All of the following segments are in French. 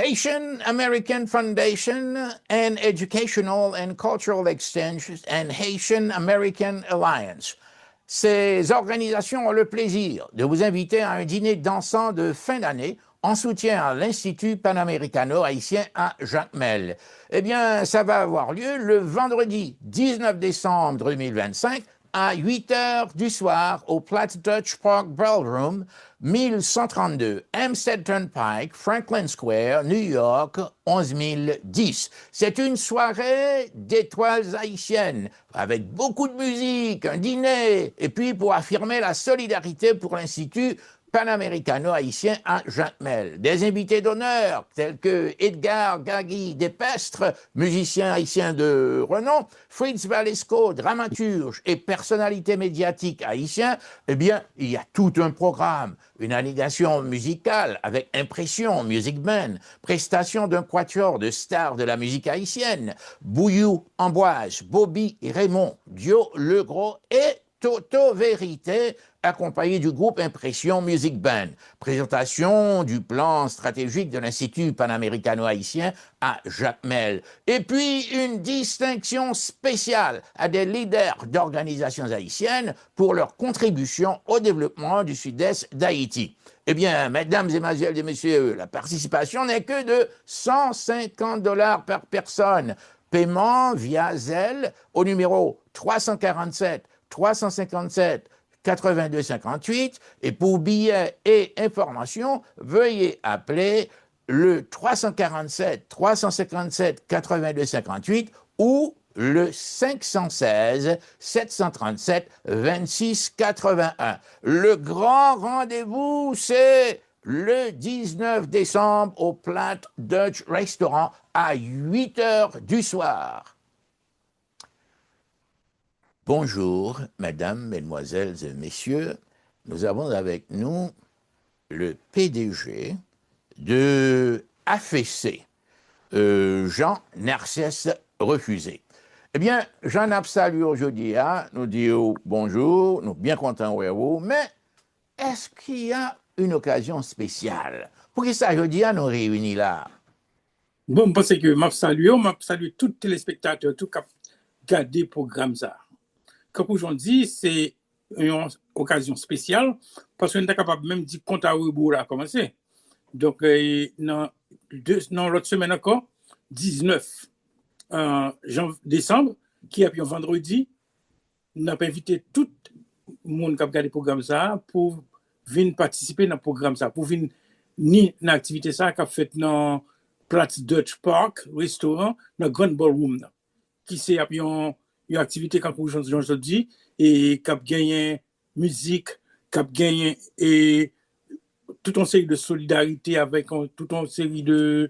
Haitian American Foundation and Educational and Cultural Exchange and Haitian American Alliance. Ces organisations ont le plaisir de vous inviter à un dîner dansant de fin d'année en soutien à l'Institut Panamericano-Haïtien à Jacmel. Eh bien, ça va avoir lieu le vendredi 19 décembre 2025 à 8 heures du soir au Platt Dutch Park Ballroom, 1132 Hempstead Turnpike, Franklin Square, New York, 11010. C'est une soirée d'étoiles haïtiennes avec beaucoup de musique, un dîner, et puis pour affirmer la solidarité pour l'Institut Panamericano-Haïtien à Jacmel. Des invités d'honneur tels que Edgar Gagui Despestre, musicien haïtien de renom, Fritz Valesco, dramaturge et personnalité médiatique haïtien. Eh bien, il y a tout un programme, une animation musicale avec impression, music band, prestation d'un quatuor de stars de la musique haïtienne, Bouillou Amboise, Bobby et Raymond, Dio Legros et Toto Vérité, accompagné du groupe Impression Music Band. Présentation du plan stratégique de l'Institut Panamericano-Haïtien à Jacmel. Et puis, une distinction spéciale à des leaders d'organisations haïtiennes pour leur contribution au développement du sud-est d'Haïti. Eh bien, mesdames et messieurs, la participation n'est que de $150 par personne. Paiement via Zelle au numéro 347 357 8258 et pour billets et informations, veuillez appeler le 347 357 8258 ou le 516 737 26 81. Le grand rendez-vous, c'est le 19 décembre au Platt Dutch Restaurant à 8 heures du soir. Bonjour, mesdames, mesdemoiselles et messieurs. Nous avons avec nous le PDG de AFC, Jean-Narcisse Refusé. Eh bien, Jean-Narcisse salue aujourd'hui, nous dit bonjour, nous sommes bien contents de vous, mais est-ce qu'il y a une occasion spéciale? Pour que ça, aujourd'hui, nous réunis là? Bon, je pense que je salue tous les téléspectateurs, tout qui ont regardé le programme. Comme aujourd'hui, c'est une occasion spéciale parce qu'on est capable même de dire compte à rebours a commencé. Donc, dans l'autre semaine encore, 19 décembre, qui a pu un vendredi, nous avons invité tout le monde qui a regardé le programme pour venir participer dans le programme pour venir ni dans l'activité qui a fait dans Platt Dutch Park, restaurant, dans le Grand Ballroom, qui c'est une activité comme aujourd'hui et qui a gagné musique, qui a gagné et toute une série de solidarité avec toute une série de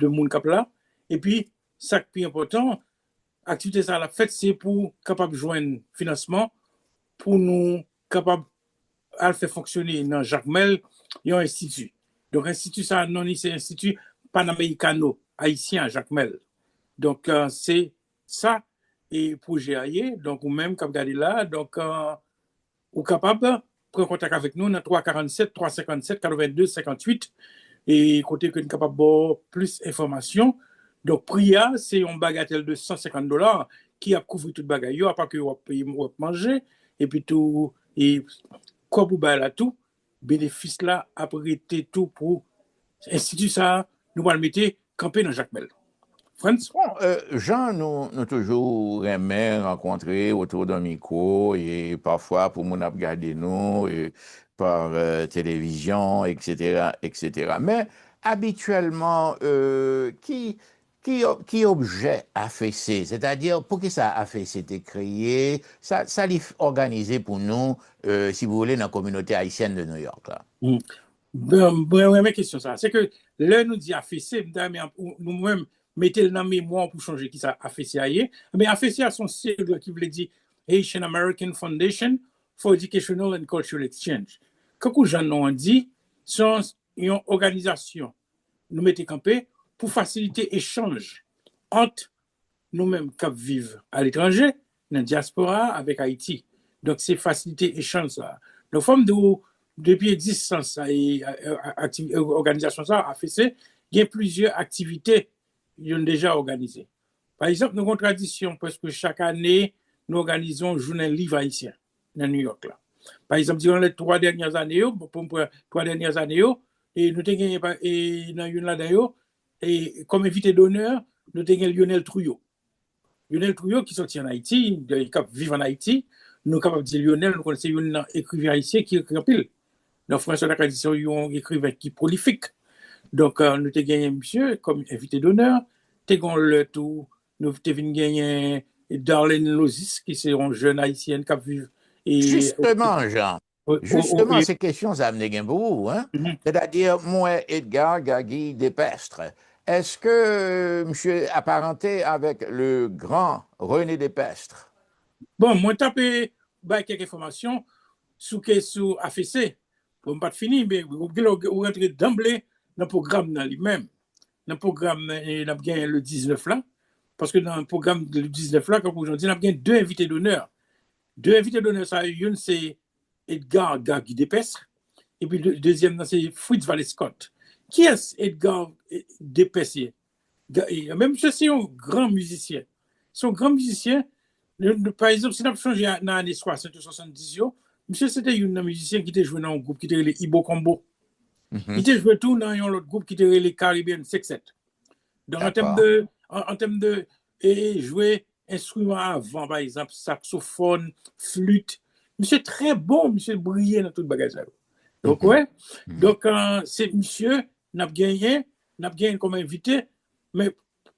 monde qui là. Et puis, ça qui est important, l'activité ça la fête, c'est pour capable joindre financement pour nous capable à faire fonctionner dans Jacmel, il y a un institut. Donc, institut ça non c'est institut Panamericano haïtien à Jacmel. Donc, c'est ça et projet ailleurs. Donc, ou même quand vous regardez là, donc, ou capable prendre contact avec nous dans 347 357 82 58 et côté que nous capable plus d'informations. Donc, prière, c'est un bagatelle de $150 qui a couvert toute bagaille, à part que vous payer manger et puis tout et quoi vous là tout bénéfice là après tout pour institut ça nous va le mettre camper dans Jacmel. France? Bon, Jean, nous toujours aimé rencontrer autour d'un micro et parfois pour nous regarder nous et par télévision, etc., etc. Mais habituellement, qui objet AFC, c'est-à-dire pour qui ça AFC été créé, ça l'est organisé pour nous, si vous voulez, dans la communauté haïtienne de New York là. Bonne question ça. C'est que là nous dit AFC, nous-mêmes mettez le nom mémoire pour changer qui ça AFC aille. Mais AFC a son sigle qui veut dire Haitian American Foundation for Educational and Cultural Exchange. Quand les gens ont dit, c'est une organisation nous mettez campé pour faciliter l'échange entre nous-mêmes qui vivons à l'étranger, dans la diaspora avec Haïti. Donc, c'est faciliter l'échange ça. Donc, forme depuis l'existence et organisation ça AFC, il y a plusieurs activités qui ont déjà organisées. Par exemple, nous avons une tradition presque chaque année, nous organisons une journée livre haïtien dans New York. Là. Par exemple, durant les 3 dernières années, pour 3 dernières années, et nous avons et dans une là d'ailleurs, et comme invité d'honneur, nous avons Lionel Trouillot. Lionel Trouillot qui sorti en Haïti, qui vit en Haïti, nous sommes capables de dire Lionel, nous connaissons un écrivain haïtien qui écrit en pile. Dans France, la tradition, il y a un écrivain qui est prolifique. Donc, nous avons gagné monsieur comme invité d'honneur. Nous avons le tout, nous avons gagné Darlene Lozis, qui est une jeune haïtienne qui vit. Justement, Jean, justement, ces questions, ça me beaucoup. Hein? C'est-à-dire, moi, Edgar Gagui Despestre, est-ce que monsieur apparenté avec le grand René Despestre? Bon, moi, tapé quelques informations sur AFC. Bon, pas fini, mais vous rentrez d'emblée dans le programme lui-même. Dans le programme, il y a bien le 19 là. Parce que dans le programme du 19 là, comme aujourd'hui, il y a bien 2 invités d'honneur. 2 invités d'honneur, ça, une, c'est Edgar Gagui Despestre. Et puis le deuxième, c'est Fritz Scott. Qui est Edgar Despestre? Même si c'est un grand musicien. C'est un grand musicien. Par exemple, si on a changé dans les années 60 ou 70, monsieur, c'était un musicien qui était joué dans un groupe qui était les Ibo Combo. Il était joué tout dans un autre groupe qui était les Caribbean Sextet. Donc, en termes de jouer instruments avant, par exemple, saxophone, flûte, monsieur très bon, monsieur brillait dans toute bagage. Donc, ouais. Donc, c'est monsieur, n'a gagné comme invité, mais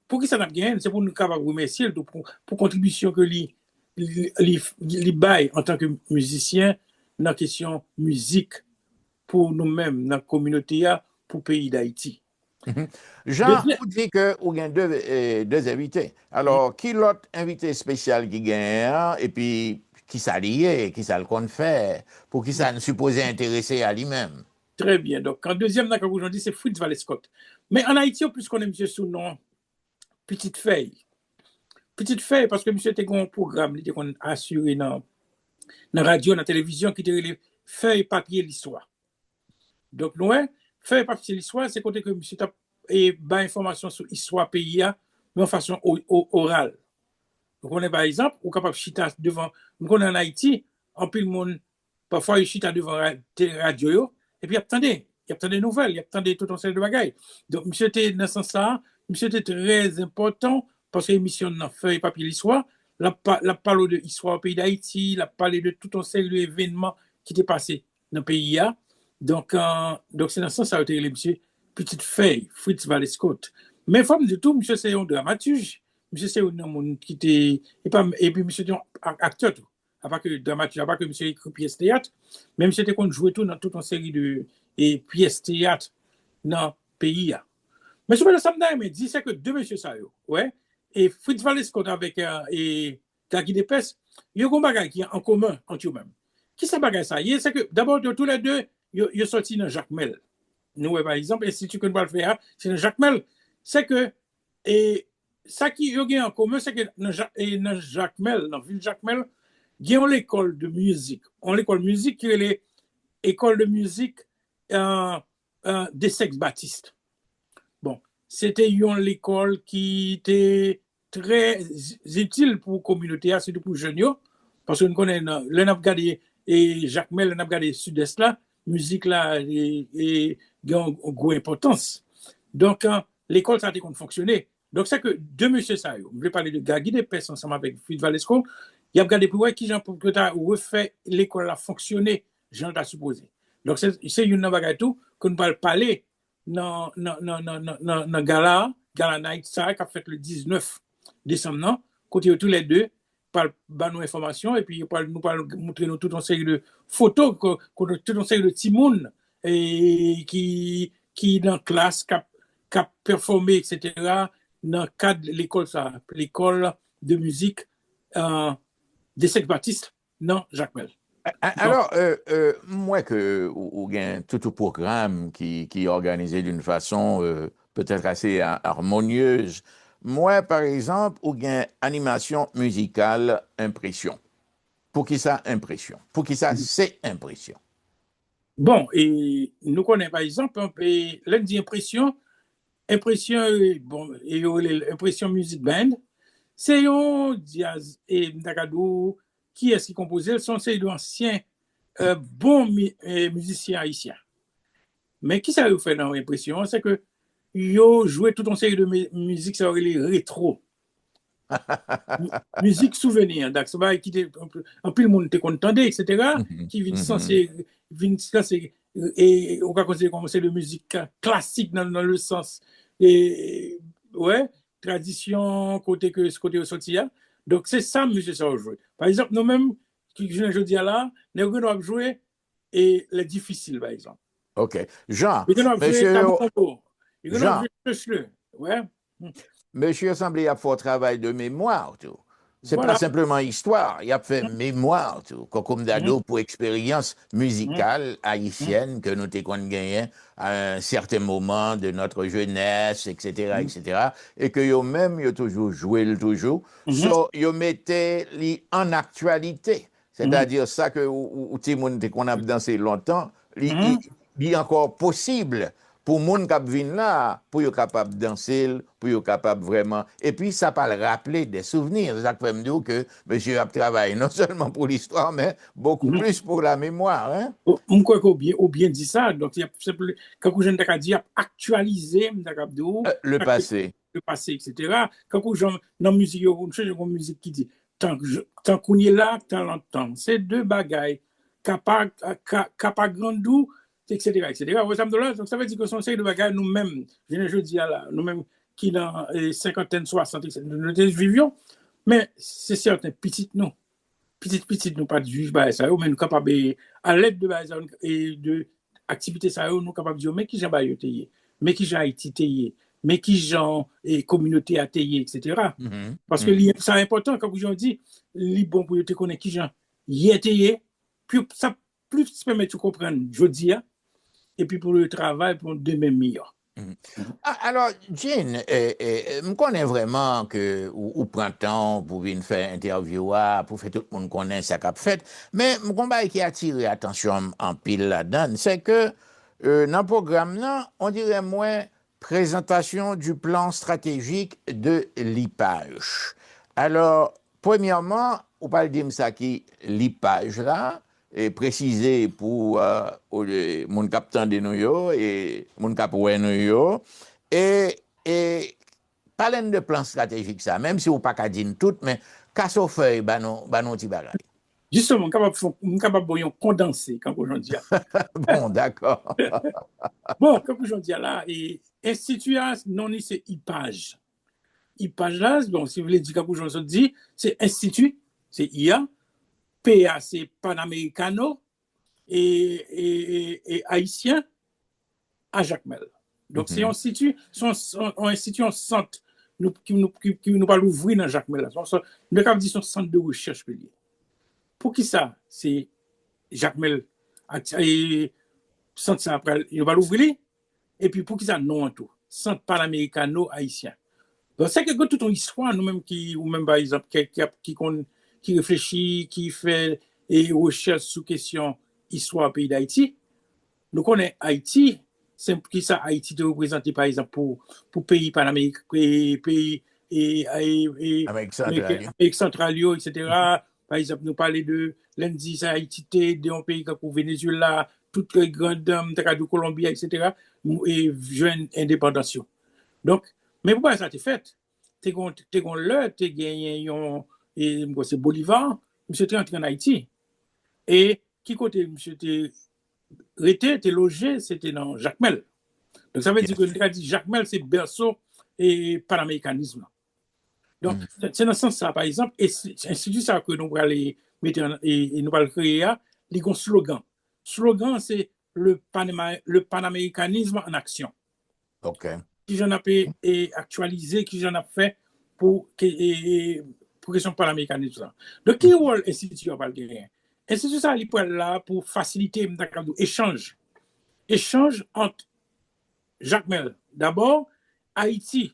pour qui ça n'a gagné, c'est pour nous capables de remercier pour contribution que lui bail en tant que musicien dans la question musique pour nous-mêmes, dans la communauté, pour le pays d'Haïti. Jean, vous dit que vous avez deux invités. Alors, qui l'autre invité spécial qui gagne, et puis qui s'allie, qui ça le compte faire, pour qui ça ne supposé intéresser à lui-même? Très bien. Donc, en deuxième, aujourd'hui, c'est Fritz Scott. Mais en Haïti, en plus, qu'on est monsieur sous nom Petite Feuille. Petite Feuille, parce que monsieur était un programme, il était assuré dans la radio, dans la télévision, qui était les feuilles, papier, l'histoire. Donc, nous, feuille, papier, l'histoire, c'est côté que monsieur a bas information sur l'histoire pays, mais en façon orale. Donc, on est par exemple, ou capable de chita devant, nous on est en Haïti, en plus le monde, parfois il chita devant la radio, et puis il y a des nouvelles, il y a tout un série de bagailles. Donc, monsieur était dans ce sens-là, monsieur était très important, parce que l'émission n'a feuille, papier, l'histoire, la parle de l'histoire au pays d'Haïti, la parle de tout un série d'événements qui étaient passés dans le pays. Donc, c'est dans ce sens-là que monsieur Petite Feuille, Fritz Scott. Mais femme de tout, monsieur, c'est un dramaturge. Monsieur, c'est un homme qui était. Et puis, monsieur, c'est un acteur. À part que dramaturge, à part que monsieur écrit pièce théâtre, mais monsieur, était joué tout dans toute une série de pièces théâtre dans le pays. Mais ce que je me dit, c'est que deux messieurs, ça, ouais, et Fritz Scott avec Gagui Despestre, il y a un bagage qui est en commun entre eux-mêmes. Qui c'est bagage ça? C'est que d'abord, tous les deux, ils sont sortis dans Jacques Mel. Nous, par exemple, l'Institut que nous allons faire, c'est dans Jacques Mel. C'est que, et ça qui y a en commun, c'est que dans Jacques Mel, dans la ville de Jacques Mel, il y a l'école de musique. On l'école de musique qui est l'école de musique des Sexes Baptistes. Bon, c'était une école qui était très utile pour la communauté, surtout pour les jeunes, parce que nous connaissons, là, nous avons regardé Jacques Mel, nous avons regardé le sud-est là, musique là, et une grande importance. Donc, l'école, ça a été fonctionné. Donc, c'est que deux messieurs, ça, je vais parler de Gagui Despestre ensemble avec Fritz Scott. Il a regardé pour voir qui j'en peux refait l'école a fonctionné, j'en ai supposé. Donc, c'est une bagage tout que nous allons parler dans Gala Night, ça, qui a fait le 19 décembre, non? Côté tous les deux, par nos informations, et puis nous parlons montrer nous toute une série de photos, toute une série de timounes qui dans la classe, qui a performé, etc., dans le cadre de l'école, ça, l'école de musique des Sexes Baptistes, non, Jacques Mel. Alors, moi, que ou bien tout le programme qui est organisé d'une façon peut-être assez harmonieuse, moi, par exemple, ou bien animation musicale, impression. Pour qui ça, impression? Pour qui ça, c'est impression? Bon, et nous connaissons par exemple, l'un des impressions, impression, bon, et impression music band, c'est un jazz et Ndakadou qui est-ce qui composait, sont ces anciens bons musiciens haïtiens. Mais qui ça vous fait dans l'impression, c'est que yo joué toute une série de musique, ça aurait les rétro. Musique souvenir, donc ça va quitter en plus le monde te contendait, etc. qui vient censé et on va considérer comme c'est de musique classique dans le sens et ouais tradition côté que ce côté ressorti. Donc c'est ça monsieur ça jouer. Par exemple nous-mêmes qui je dis là, nous doivent jouer et les difficiles par exemple. OK. Jean, Nous doivent jouer monsieur, tabou combo. Nous doivent Jean, jouer le ouais. monsieur semblait a fait un travail de mémoire, tout. C'est pas Voilà. simplement histoire, il a fait mémoire, tout. Comme d'ado pour expérience musicale haïtienne que nous t'avons gagné à un certain moment de notre jeunesse, etc., etc. Et que yo même, yo toujours joué le toujours. So, yo mettez li en actualité. C'est-à-dire ça que, ou ti moun te qu'on a dansé longtemps, li encore possible pour moun kap vin là, pour yo capable danser, pour yo capable vraiment. Et puis ça pas le rappeler des souvenirs. Ça fait me dire que monsieur a travaillé non seulement pour l'histoire, mais beaucoup plus pour la mémoire. Hein? Je crois qu'on bien dit ça. Donc, quand je dis dit actualiser Le passé. le passé, etc. Quand dans la musique, il y a une musique qui dit tant qu'on est là, tant longtemps. C'est deux bagailles. Capa grandou, etc. etc. Donc, ça veut dire que son série de bagailles, nous-mêmes, je dis là, nous-mêmes qui dans les cinquantaines, 60, etc., nous vivions, mais c'est certain, petit non. Petit nous pas de juge bah ça mais nous capable à l'aide de et de activité ça nous capable dire mais qui j'en ba yoté mais qui j'en Haïti té mais qui j'en et communauté a té etc. Parce que c'est important quand vous dit li bon pour te connaître qui j'en yé puis ça plus permet de comprendre jodi et puis pour le travail pour demain meilleur. Alors, Jean, je connais vraiment que ou printemps pour venir faire interview, pour faire tout le monde connaître ça qu'a fait, mais mon combat qui a attiré attention en pile là-dedans, c'est que dans le programme là, on dirait moins présentation du plan stratégique de l'IPAGE. Alors, premièrement, on parle de ça qui l'IPAGE là, et précisé pour mon capitaine de nous et mon capitaine de nous et parler de plan stratégique ça même si on pas qu'à dire tout mais casse au feuille banon petit bagage. Justement capable de condenser quand on dit. Bon d'accord. Bon quand on dit là et institut non c'est IPAGE. IPAGE là bon si vous voulez dire quand on dit c'est institut c'est IA PA, c'est Panamericano et haïtien à Jacmel. Donc, c'est un institut, un centre qui nous va l'ouvrir dans Jacmel. Nous avons dit son centre de recherche. Pour qui ça? C'est Jacmel. Et centre ça après, il va l'ouvrir. Et puis, pour qui ça? Non, tout. Centre Panamericano haïtien. Donc, c'est que toute une histoire, nous-mêmes ou même par exemple, qui réfléchit, qui fait et recherche sous question histoire pays d'Haïti. Nous connaissons Haïti, c'est qui ça Haïti de représenter par exemple pour pays panaméricains, pays Amérique centrale, etc. Par exemple, nous parler de lundi, ça Haïti, d'un pays comme Venezuela, toutes les grandes dames de Colombie, etc. et jeune indépendance. Donc, mais pourquoi ça t'est fait? T'es l'heure, t'es gagné et c'est Bolivar, monsieur était entré en Haïti. Et qui côté monsieur était logé, c'était dans Jacmel. Donc ça veut dire que dit Jacmel, c'est berceau et panaméricanisme. Donc, c'est dans ce sens-là, par exemple, et c'est institut ça que nous allons mettre et nous allons créer, il y a un slogan. Slogan, c'est le panaméricanisme en action. OK. Qui j'en ai actualisé, qui j'en a fait pour question panaméricanisme. Donc, qui rôle institut va le gagner? Institut ça, il est là pour faciliter l'échange. Échange entre Jacmel, d'abord, Haïti,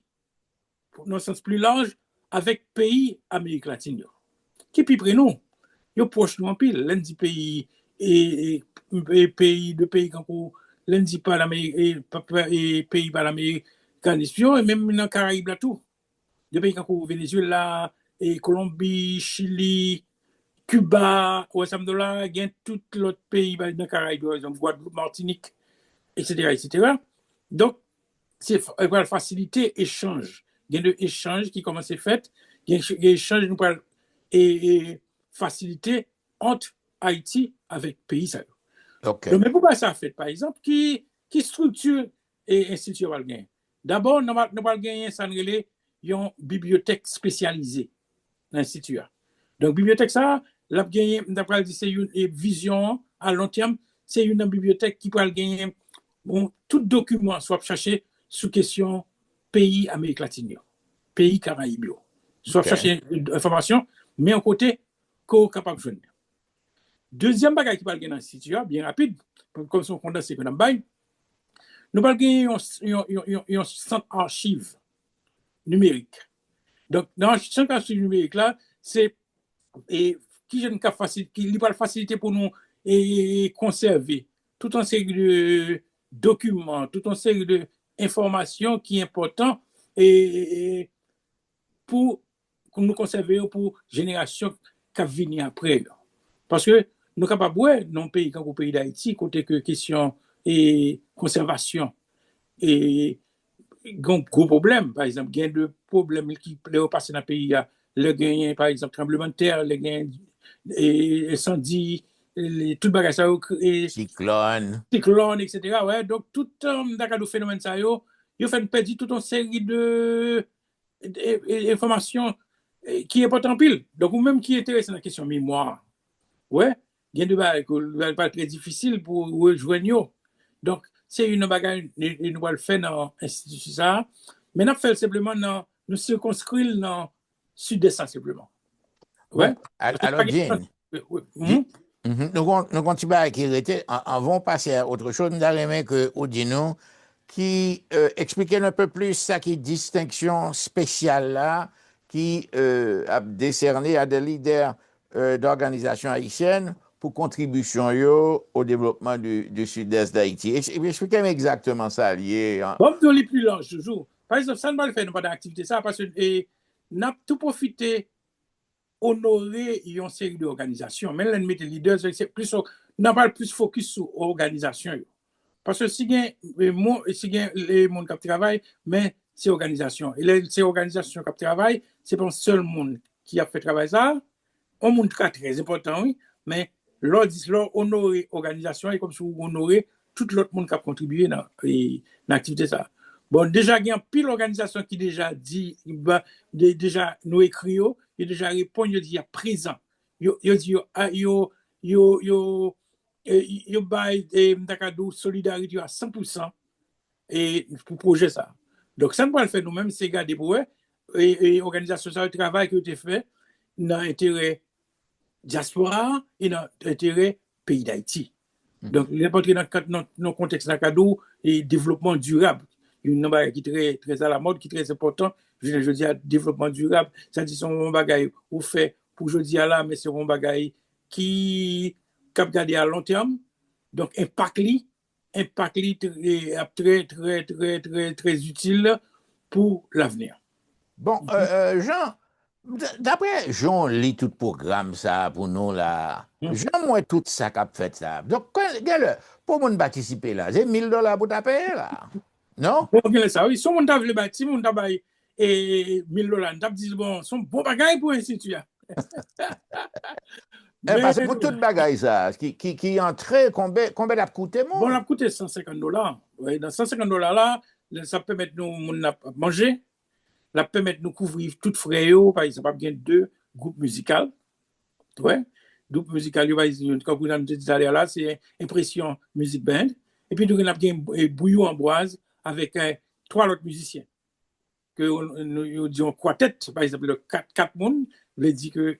dans un sens plus large, avec pays Amérique latine. Qui puis près nous? Ils proche nous en pile. Lundi pays et pays de pays comme lundi par l'Amérique et pays par l'Amérique grand espion, et même dans les Caraïbes là tout. Des pays comme Venezuela, et Colombie, Chili, Cuba, ou ensemble là, il y a tout l'autre pays dans les Caraïbes, par exemple, Guadeloupe, Martinique, etc., etc. Donc, c'est pour faciliter l'échange. Il y a des échanges qui commencent à être faits, il y a des échanges et faciliter entre Haïti avec le pays. OK. Donc, mais pourquoi ça fait, par exemple, qui structure et institut va gagner? D'abord, nous allons gagner une bibliothèque spécialisée dans l'institut. Donc, bibliothèque, ça, là, c'est une vision à long terme, c'est une bibliothèque qui peut gagner tout document, soit chercher sous question pays Amérique latine, pays Caraïbes, soit OK. chercher information, mais en côté, qu'on est capable de joindre. Deuxième bagage qui va gagner dans l'institut, bien rapide, comme son condensé que nous avons, nous allons gagner un centre archive numérique. Donc, dans le centre archive numérique, là, c'est qui va faciliter pour nous et conserver tout un série de documents, tout un série d'informations qui est important et pour nous conserver pour génération qui venir après. Parce que nous sommes capables, dans un pays comme le pays d'Haïti, côté que question et conservation et gros problème, par exemple, il y a des problèmes qui peuvent passer dans le pays, le gain, par exemple, tremblement de terre, le gain, incendie, tout le bagage, Cyclone. cyclone, etc. Ouais, donc, tout le phénomène, ça, il fait perdre toute une série d'informations qui est pas en pile. Donc, ou même qui est intéressé dans la question mémoire, ouais, il y a des bagages qui pas très difficile pour rejoindre. Donc, c'est une bagage, nous va le faire dans l'institut ça. Mais nous faisons simplement nous circonscrire dans le sud-est simplement. Ouais. Bon, alors, Jean, nous continuons à écrire, en vont passer à autre chose. Nous allons que Oudino qui expliquait un peu plus ça qui distinction spéciale là, qui a décerné à des leaders d'organisations haïtiennes pour contribution yo, au développement du sud-est d'Haïti. Expliquez-moi exactement ça lié. Hein. Bon, nous les plus large toujours. Par exemple, ça ne va le faire, nous pas d'activité ça, parce que nous avons tout profité honorer une série d'organisations. Mais l'un des leaders, c'est plus, n'a pas plus focus sur l'organisation. Parce que si les gens qui travaillent, mais c'est organisation. Et ces organisations qui travaillent, c'est pas un seul monde qui a fait travail ça. Un monde très important, oui, mais l'ordre honorer l'organisation et comme si vous honorez tout l'autre monde qui a contribué dans l'activité ça. Bon, déjà, il y a une pile d'organisations qui déjà dit, déjà nous écrit, il déjà répond, il dit, il y a présent. Il dit, il bail solidarité à 100% et pour projet ça. Donc, ça ne peut pas le faire nous-mêmes, c'est garder pour eux. Et organisation ça, le travail qui a été fait dans l'intérêt diaspora et dans l'intérêt pays d'Haïti. Donc, n'importe dans le contexte d'un cadeau et développement durable. Une bagage qui est très à la mode, qui est très important. Je dis à développement durable, ça dit son bagage ou fait pour je dis à là, mais c'est un bagage qui cap garder à long terme. Donc, impact très utile pour l'avenir. Bon, Jean, d'après Jean lit tout le programme ça pour nous là. Jean moi tout ça qu'a fait ça. Donc, regarde, pour mon participer là, c'est $1000 pour taper là. Non? Bon, bien ça, oui. Si on t'a le bâti, on t'a baillé et $1000, on t'a dit bon, son bon bagage pour institut. Parce que pour toute bagaille ça, qui entrait, combien ça coûté Bon, moi? ça coûté $150. Oui, dans $150 là, ça permet de nous manger, ça permet de nous couvrir toutes frais, par exemple, il y a 2 groupes musicaux. Ouais. Groupe musical, comme vous avez dit là, c'est Impression Music Band. Et puis, nous avons Bouillon Ambroise avec 3 autres musiciens. Que nous disons quartet, par exemple, 4 monde, veut dire que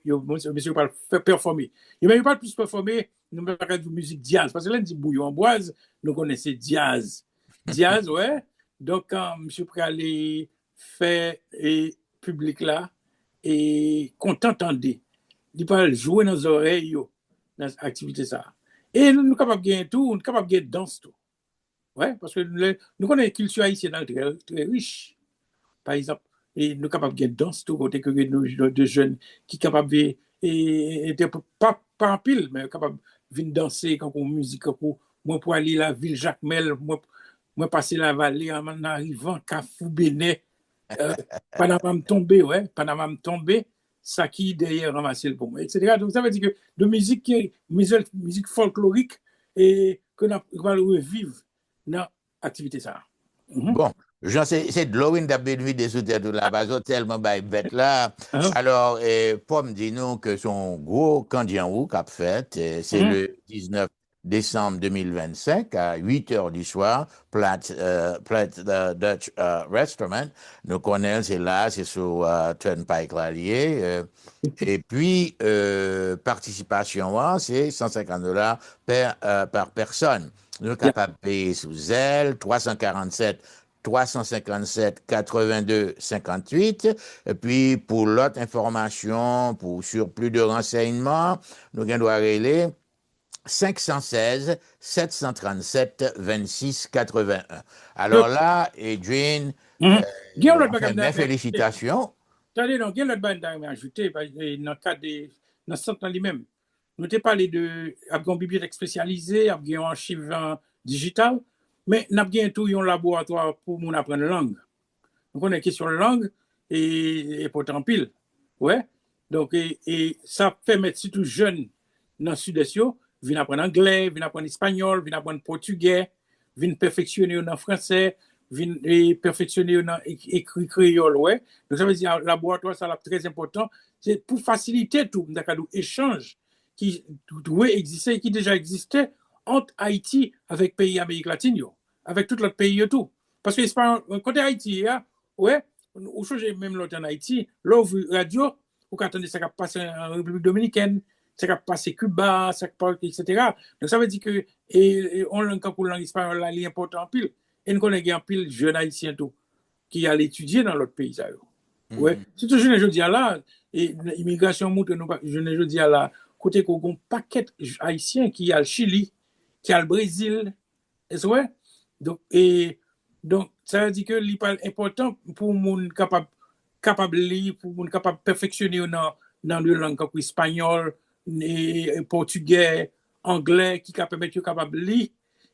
monsieur va faire performer. Il ne va pas plus performer, nous ne parlons pas de musique jazz. Parce que là, on dit Bouillon Ambroise, nous connaissons jazz. Jazz, ouais. Donc, quand monsieur peut aller faire et public là, et qu'on t'entende, il peut jouer dans les oreilles, dans l'activité ça. Et nous sommes capables de gagner tout, nous sommes capables de gagner danse tout. Ouais, parce que nous connaissons une culture haïtienne très, très riche. Par exemple, et nous sommes capables de danser tout côté que nous de jeunes qui sont capables de pas en pile, mais capables de venir danser quand on musique, quand moi pour aller la ville Jacmel, moi passer la vallée en arrivant Kafou Bénet, euh, Panama me tomber, ouais, Panama me tomber, ça qui derrière ramasser le bon, etc. Donc ça veut dire que de musique qui est musique folklorique et que nous va revivre dans l'activité ça. Mhm. Bon, Jean, c'est de l'eau une nuit des sous de la base, tellement bête là. Hein? Alors, Pomme dit nous que son gros candidat qu'a fait, c'est Mhm. le 19 décembre 2025 à 8 heures du soir, Platt Dutch Restaurant. Nous connaissons, c'est là, c'est sur Turnpike Lallier. Et puis, participation, c'est $150 par personne. Nous sommes Yeah. capables de payer sous zèle, 347 357 82 58. Et puis, pour l'autre information, pour surplus de renseignements, nous devons aller 516 737 26 81. Alors là, Adrienne, Mhm. Gen l'autre enfin, bagage mes mais ajouté. félicitations. Attendez, non, gen l'autre bagage mais ajouté dans le cadre dans le centre lui-même. Nous t'ai parlé de une bibliothèque spécialisée, un archive digital, mais nous avons tout un laboratoire pour nous apprendre la langue. Donc on a une question de langue et pourtant pile. Ouais. Donc et ça permet surtout jeunes dans le sud-est, viennent apprendre anglais, viennent apprendre espagnol, viennent apprendre portugais, viennent perfectionner dans français, viennent perfectionner dans écrit créole, ouais. Donc ça veut dire le laboratoire ça c'est très important, c'est pour faciliter tout d'accord échange qui doit exister qui déjà existait entre Haïti avec pays Amérique latine, avec tout l'autre pays et tout. Parce que côté Haïti, ouais, ou chose même l'autre en Haïti, l'ouvre radio, ou qu'attendez ça qui passe en République Dominicaine, ça qui passe Cuba, ça qui passe, etc. Donc ça veut dire que on langue pour langue espagnole là, il est important en pile. Et nous connaissons en pile jeunes haïtiens tout qui allent étudier dans l'autre pays ça. Ouais, Mhm. c'est toujours je dis là et l'immigration montre nous je dis là côté qu'on a un paquet haïtiens qui a le Chili, qui a le Brésil, est-ce vrai? Donc, donc, ça veut dire que c'est important pour les capable lire, pour les capable perfectionner dans le langue comme espagnol, portugais, anglais, qui permet de capable lire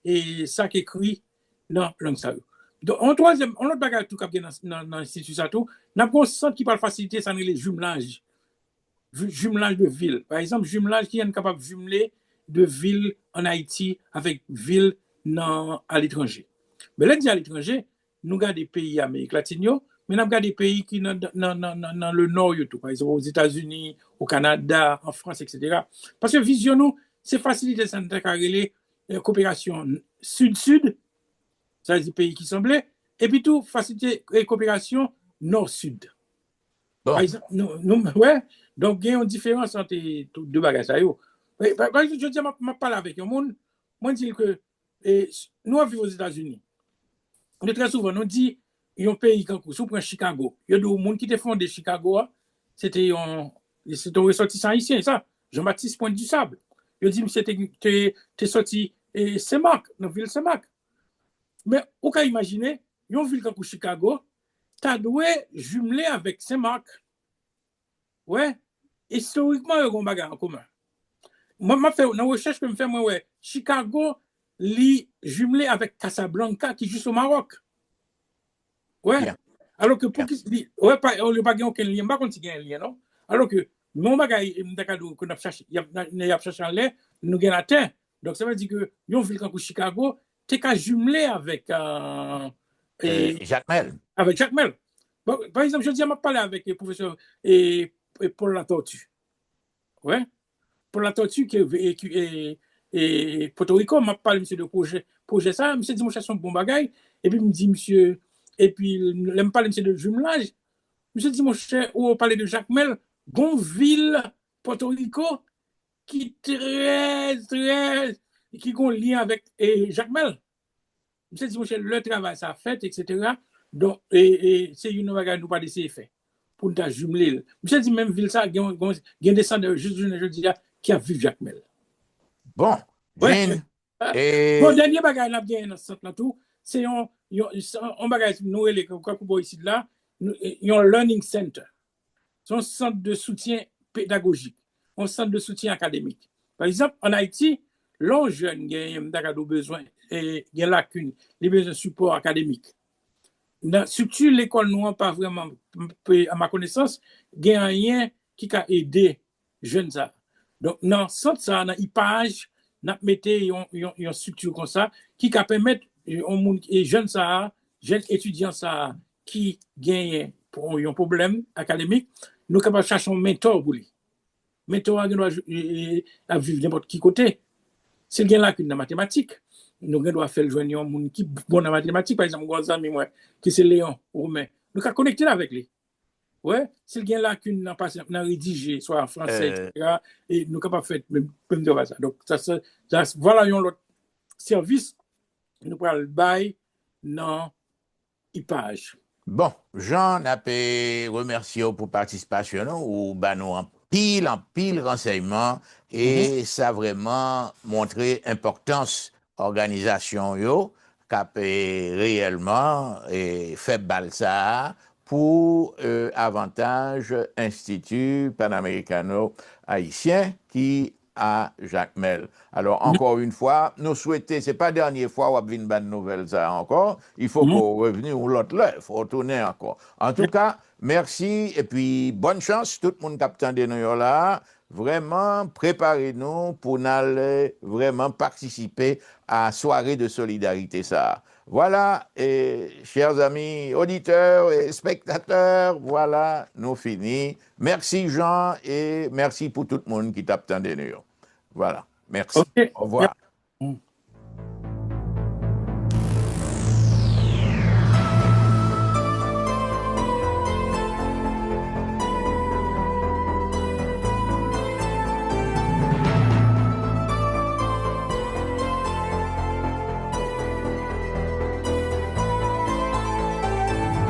et ça qui écrit dans la langue ça. Donc, en troisième, on autre bagage tout cap dans l'institut ça tout, n'a pas un centre qui parle faciliter ça les jumelages, jumelage de villes. Par exemple, jumelage qui est capable de jumeler de villes en Haïti avec villes à l'étranger. Mais là, à l'étranger, nous avons des pays Amérique latine, mais nous avons des pays qui sont dans le nord, tout, par exemple aux États-Unis, au Canada, en France, etc. Parce que vision nous, c'est faciliter cette coopération sud-sud, ça veut dire pays qui semblaient, et puis tout, faciliter la coopération nord-sud. Par Bon, exemple, ouais, donc il y a une différence entre les deux bagages. Par exemple, je dis, je parle avec un monde, moi je dis que nous vivons aux États-Unis. Nous très souvent, nous dit, il y a un pays comme si on prend Chicago. Il y a des gens qui ont fondé Chicago, c'était un ressortissant haïtien, ça, Jean-Baptiste Pointe du Sable. Il dit, c'était sorti Saint-Marc, dans la ville Saint-Marc. Mais on peut imaginer, une ville comme Chicago, tu dois jumeler avec Saint-Marc. Ouais, historiquement, il y a un bagage en commun. Moi, dans la recherche que je fais, moi, ouais, Chicago, li jumelé avec Casablanca, qui est juste au Maroc. Ouais. bien, Alors que pour bien. qui, ouais, on n'a pas aucun lien, pas contre un lien, non? Alors que, mon bagage, qu'on a cherché, il y a cherché en l'air, nous gagnons atteint. Donc, ça veut dire que, yon ville comme Chicago, t'es qu'à jumeler avec, et, Jacques Mel. avec Jacques Mel. Bon, par exemple, je dis, je parlé avec le professeur Paul Latortue. Ouais. Pour la tortue et Porto Rico, m'a parlé monsieur de projet ça, monsieur dit mon cherche un bon bagage et puis me dit monsieur et puis il me parle monsieur de jumelage. Monsieur dit mon cher ou parler de Jacques Mel, Gonville, Porto Rico qui très qui ont lien avec Jacques Mel. Monsieur dit mon cher le travail ça fait etc. Donc c'est une bagage nous pas d'essayer fait pour nous jumeler. Monsieur dit même ville ça gain descendre juste je dis qui a vu Jacques Mel. Bon, Ouais, Jean, Bon, Et dernier bagage là, bien dans ce sens là tout, c'est un bagage, nous, les Kakoubo ici, là, un learning center. C'est un centre de soutien pédagogique, un centre de soutien académique. Par exemple, en Haïti, l'on jeune, il y a besoin, il y a lacune, les besoins de support académique. Surtout l'école nous pas vraiment, à ma connaissance, il y a rien qui a aidé jeunes ça. Donc, dans ce sens, dans l'IPAGE, nous mettons une structure comme ça qui va permettre aux jeunes ça, jeunes étudiants ça, qui gagnent pour un problème académique, nous sommes capables de chercher un mentor pour lui. Mentor doit vivre n'importe qui côté. C'est le gain là qu'une mathématique. Nous devons faire le joindre un monde qui est bon en mathématiques, par exemple, mon ami moi, qui c'est Léon Romain. Nous devons connecter avec lui. Ouais, c'est le gain là qu'une n'a rédigé, soit en français, etc. Et nous sommes capables de faire même de ça. Donc, voilà un autre service, nous prenons le bail dans l'IPAGE. bon, Jean n'a pas remercié pour participation ou bah nous en pile renseignements et ça a vraiment montré importance organisation yo qu'a réellement et fait balsa pour avantage Institut Panamericano haïtien qui à Jacques Mel. Alors, encore une fois, nous souhaitons, c'est pas la dernière fois où on a une bonne nouvelle ça encore, il faut qu'on revienne ou l'autre là, il faut retourner encore. En tout cas, merci et puis bonne chance, tout le monde capitaine de nous là. Vraiment, préparez-nous pour aller vraiment participer à la soirée de solidarité ça. Voilà, et chers amis auditeurs et spectateurs, voilà, nous finis. Merci Jean et merci pour tout le monde qui tape dans des murs. Voilà, merci. OK. Au revoir. Yep.